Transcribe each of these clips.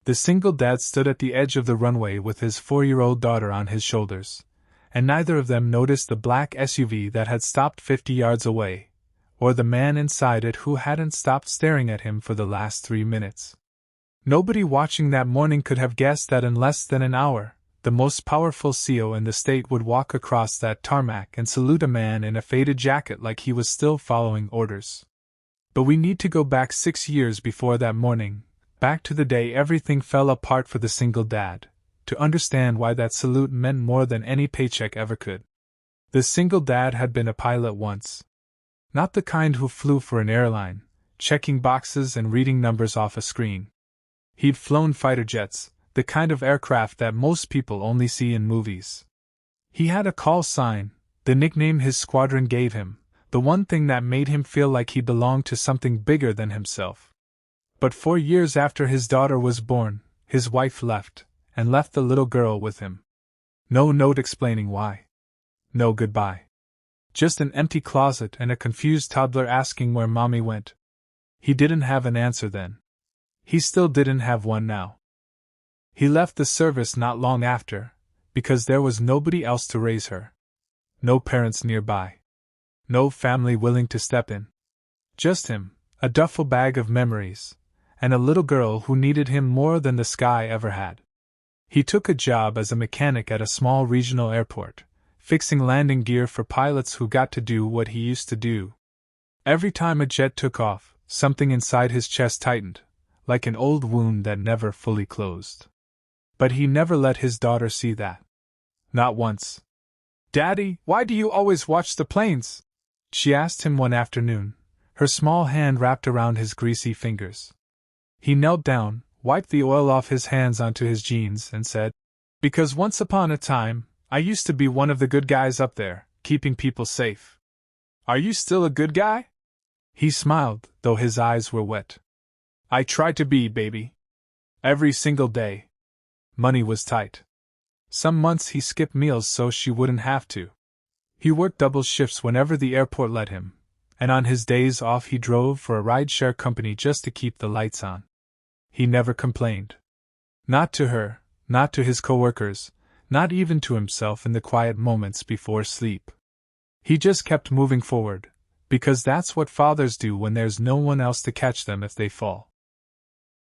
The single dad stood at the edge of the runway with his 4-year-old daughter on his shoulders, and neither of them noticed the black SUV that had stopped 50 yards away, or the man inside it who hadn't stopped staring at him for the last 3 minutes. Nobody watching that morning could have guessed that in less than an hour, the most powerful CEO in the state would walk across that tarmac and salute a man in a faded jacket like he was still following orders. But we need to go back 6 years before that morning, back to the day everything fell apart for the single dad, to understand why that salute meant more than any paycheck ever could. The single dad had been a pilot once. Not the kind who flew for an airline, checking boxes and reading numbers off a screen. He'd flown fighter jets, the kind of aircraft that most people only see in movies. He had a call sign, the nickname his squadron gave him, the one thing that made him feel like he belonged to something bigger than himself. But 4 years after his daughter was born, his wife left, and left the little girl with him. No note explaining why. No goodbye. Just an empty closet and a confused toddler asking where mommy went. He didn't have an answer then. He still didn't have one now. He left the service not long after, because there was nobody else to raise her. No parents nearby. No family willing to step in. Just him, a duffel bag of memories, and a little girl who needed him more than the sky ever had. He took a job as a mechanic at a small regional airport, fixing landing gear for pilots who got to do what he used to do. Every time a jet took off, something inside his chest tightened, like an old wound that never fully closed. But he never let his daughter see that. Not once. "Daddy, why do you always watch the planes?" she asked him one afternoon, her small hand wrapped around his greasy fingers. He knelt down, wiped the oil off his hands onto his jeans, and said, "Because once upon a time, I used to be one of the good guys up there, keeping people safe." "Are you still a good guy?" He smiled, though his eyes were wet. "I try to be, baby. Every single day." Money was tight. Some months he skipped meals so she wouldn't have to. He worked double shifts whenever the airport let him, and on his days off he drove for a rideshare company just to keep the lights on. He never complained. Not to her, not to his coworkers, not even to himself in the quiet moments before sleep. He just kept moving forward, because that's what fathers do when there's no one else to catch them if they fall.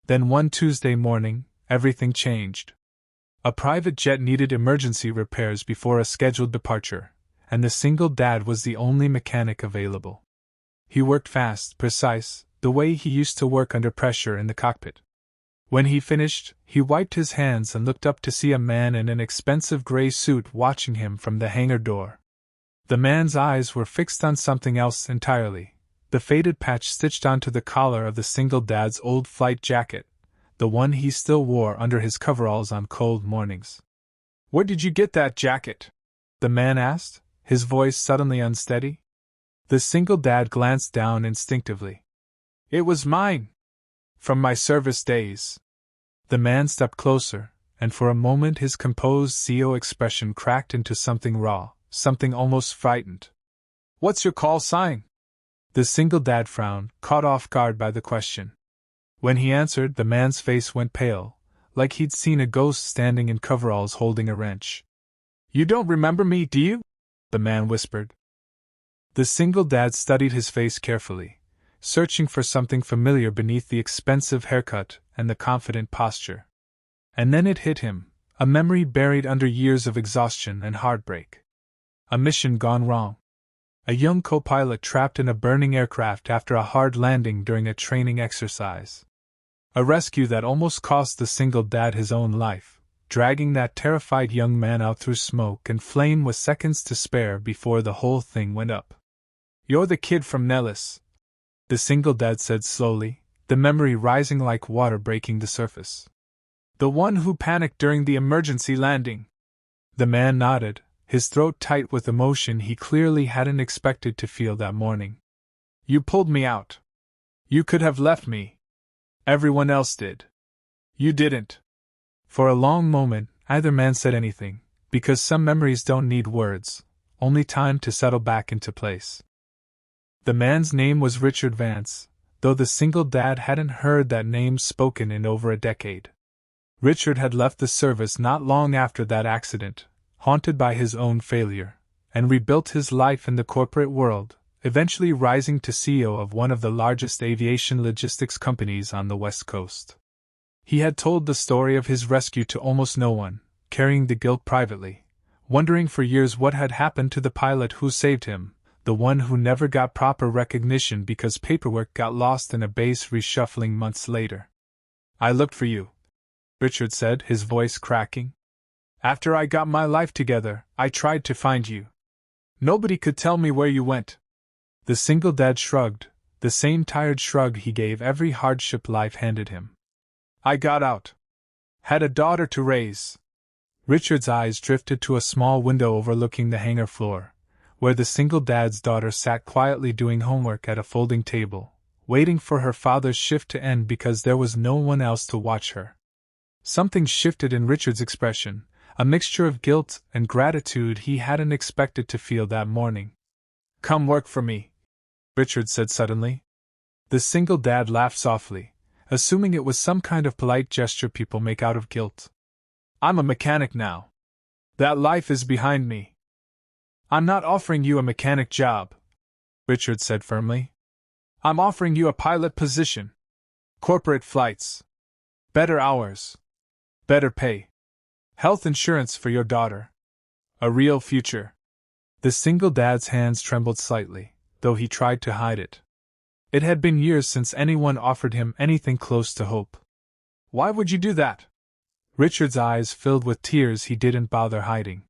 Then one Tuesday morning, everything changed. A private jet needed emergency repairs before a scheduled departure, and the single dad was the only mechanic available. He worked fast, precise, the way he used to work under pressure in the cockpit. When he finished, he wiped his hands and looked up to see a man in an expensive gray suit watching him from the hangar door. The man's eyes were fixed on something else entirely, the faded patch stitched onto the collar of the single dad's old flight jacket, the one he still wore under his coveralls on cold mornings. "Where did you get that jacket?" the man asked, his voice suddenly unsteady. The single dad glanced down instinctively. "It was mine. From my service days." The man stepped closer, and for a moment his composed CEO expression cracked into something raw, something almost frightened. "What's your call sign?" The single dad frowned, caught off guard by the question. When he answered, the man's face went pale, like he'd seen a ghost standing in coveralls holding a wrench. "You don't remember me, do you?" the man whispered. The single dad studied his face carefully, searching for something familiar beneath the expensive haircut and the confident posture. And then it hit him, a memory buried under years of exhaustion and heartbreak. A mission gone wrong. A young co-pilot trapped in a burning aircraft after a hard landing during a training exercise. A rescue that almost cost the single dad his own life, dragging that terrified young man out through smoke and flame with seconds to spare before the whole thing went up. "You're the kid from Nellis," the single dad said slowly, the memory rising like water breaking the surface. "The one who panicked during the emergency landing." The man nodded, his throat tight with emotion he clearly hadn't expected to feel that morning. "You pulled me out. You could have left me. Everyone else did. You didn't." For a long moment, neither man said anything, because some memories don't need words, only time to settle back into place. The man's name was Richard Vance, though the single dad hadn't heard that name spoken in over a decade. Richard had left the service not long after that accident, haunted by his own failure, and rebuilt his life in the corporate world, eventually rising to CEO of one of the largest aviation logistics companies on the West Coast. He had told the story of his rescue to almost no one, carrying the guilt privately, wondering for years what had happened to the pilot who saved him, the one who never got proper recognition because paperwork got lost in a base reshuffling months later. "I looked for you," Richard said, his voice cracking. "After I got my life together, I tried to find you. Nobody could tell me where you went." The single dad shrugged, the same tired shrug he gave every hardship life handed him. "I got out. Had a daughter to raise." Richard's eyes drifted to a small window overlooking the hangar floor, where the single dad's daughter sat quietly doing homework at a folding table, waiting for her father's shift to end because there was no one else to watch her. Something shifted in Richard's expression, a mixture of guilt and gratitude he hadn't expected to feel that morning. "Come work for me," Richard said suddenly. The single dad laughed softly, assuming it was some kind of polite gesture people make out of guilt. "I'm a mechanic now. That life is behind me." "I'm not offering you a mechanic job," Richard said firmly. "I'm offering you a pilot position. Corporate flights. Better hours. Better pay. Health insurance for your daughter. A real future." The single dad's hands trembled slightly, though he tried to hide it. It had been years since anyone offered him anything close to hope. "Why would you do that?" Richard's eyes filled with tears he didn't bother hiding.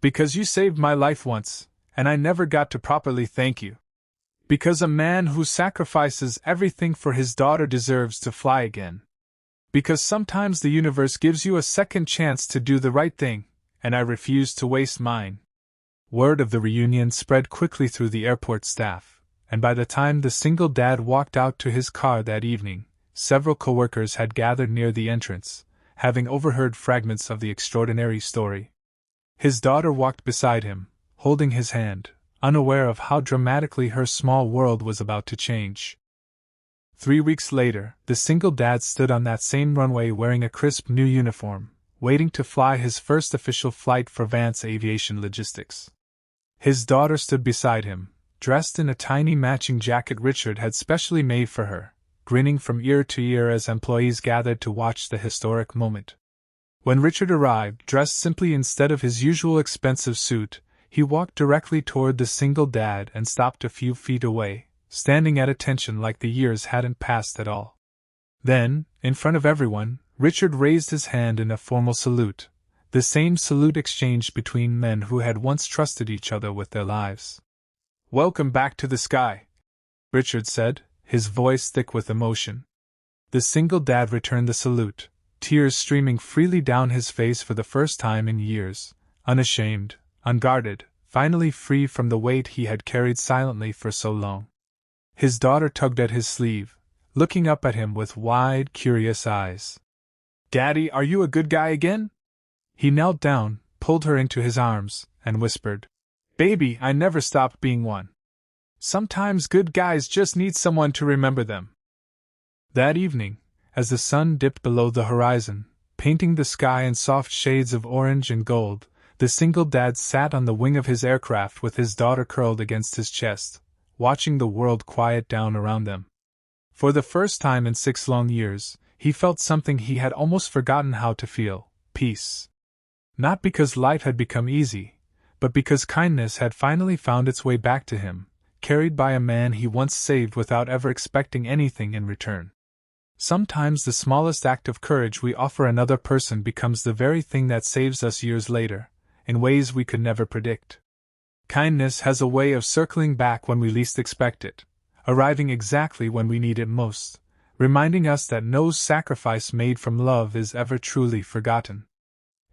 "Because you saved my life once, and I never got to properly thank you. Because a man who sacrifices everything for his daughter deserves to fly again. Because sometimes the universe gives you a second chance to do the right thing, and I refuse to waste mine." Word of the reunion spread quickly through the airport staff, and by the time the single dad walked out to his car that evening, several coworkers had gathered near the entrance, having overheard fragments of the extraordinary story. His daughter walked beside him, holding his hand, unaware of how dramatically her small world was about to change. 3 weeks later, the single dad stood on that same runway wearing a crisp new uniform, waiting to fly his first official flight for Vance Aviation Logistics. His daughter stood beside him, dressed in a tiny matching jacket Richard had specially made for her, grinning from ear to ear as employees gathered to watch the historic moment. When Richard arrived, dressed simply instead of his usual expensive suit, he walked directly toward the single dad and stopped a few feet away, standing at attention like the years hadn't passed at all. Then, in front of everyone, Richard raised his hand in a formal salute, the same salute exchanged between men who had once trusted each other with their lives. "Welcome back to the sky," Richard said, his voice thick with emotion. The single dad returned the salute, tears streaming freely down his face for the first time in years, unashamed, unguarded, finally free from the weight he had carried silently for so long. His daughter tugged at his sleeve, looking up at him with wide, curious eyes. "Daddy, are you a good guy again?" He knelt down, pulled her into his arms, and whispered, "Baby, I never stopped being one. Sometimes good guys just need someone to remember them." That evening, as the sun dipped below the horizon, painting the sky in soft shades of orange and gold, the single dad sat on the wing of his aircraft with his daughter curled against his chest, watching the world quiet down around them. For the first time in 6 long years, he felt something he had almost forgotten how to feel: peace. Not because life had become easy, but because kindness had finally found its way back to him, carried by a man he once saved without ever expecting anything in return. Sometimes the smallest act of courage we offer another person becomes the very thing that saves us years later, in ways we could never predict. Kindness has a way of circling back when we least expect it, arriving exactly when we need it most, reminding us that no sacrifice made from love is ever truly forgotten.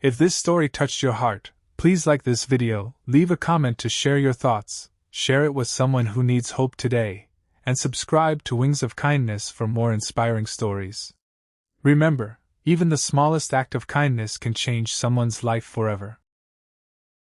If this story touched your heart, please like this video, leave a comment to share your thoughts, share it with someone who needs hope today, and subscribe to Wings of Kindness for more inspiring stories. Remember, even the smallest act of kindness can change someone's life forever.